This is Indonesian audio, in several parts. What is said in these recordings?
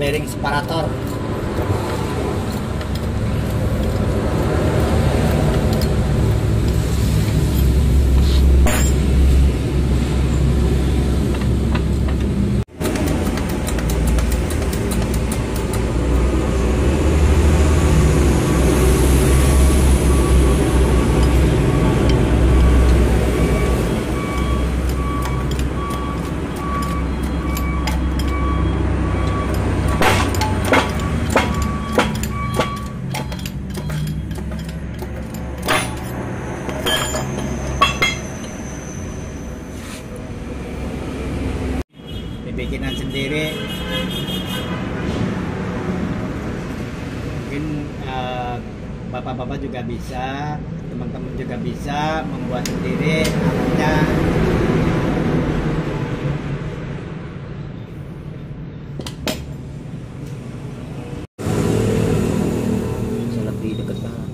bearing separator. Bikinan sendiri, mungkin bapak-bapak juga bisa, teman-teman juga bisa membuat sendiri alatnya. Bisa lebih dekat banget.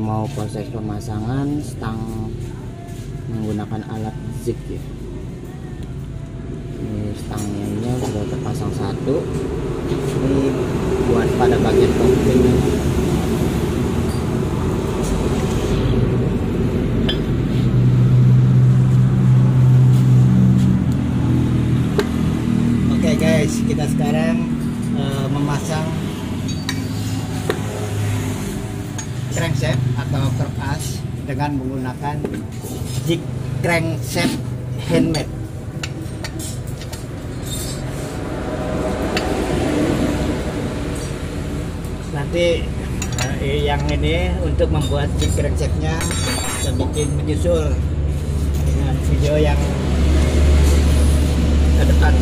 Mau proses pemasangan stang menggunakan alat zig ya. Ini stangnya sudah terpasang satu. Ini buat pada bagian kopling. Oke guys, kita sekarang memasang crankshaft atau kerkas dengan menggunakan jig crankshaft handmade. Nanti yang ini untuk membuat jig crankshaftnya kita bikin menyusul dengan video yang ke depan.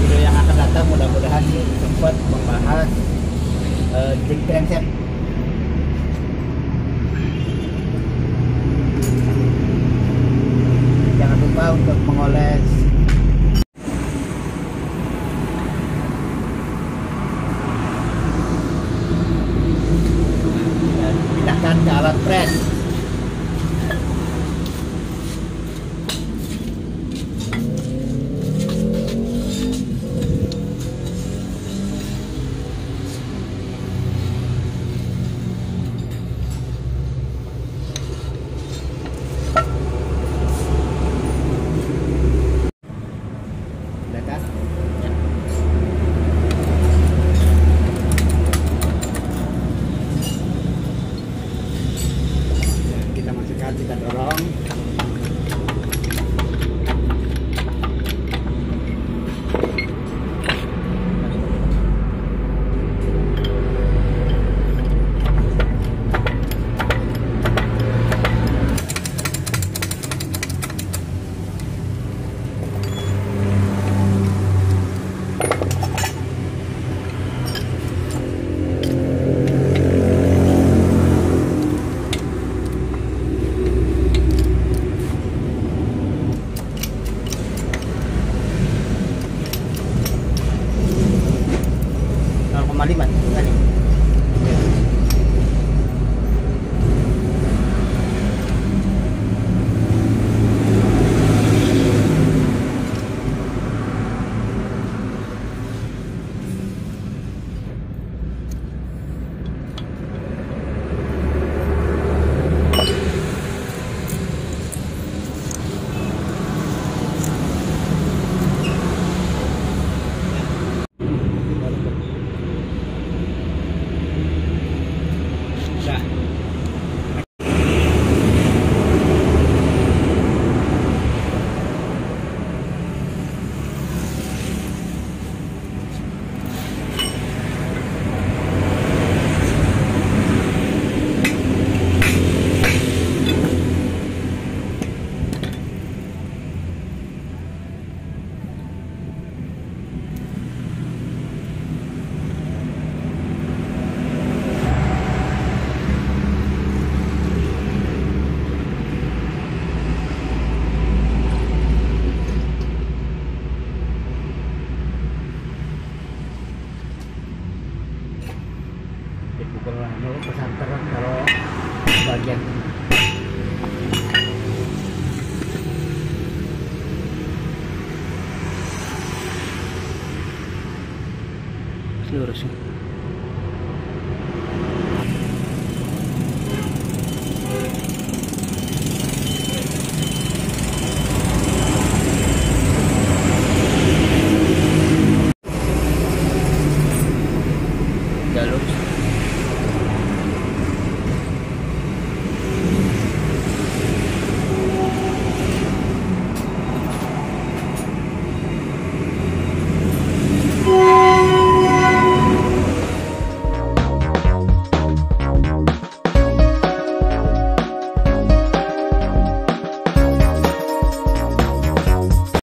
Video yang akan datang mudah-mudahan sempat membahas jig crankshaft. Jangan lupa untuk mengoles dan pindahkan ke alat press. kita dorong. Maliman kali. Dipukul pesantren kalau bagian lurus.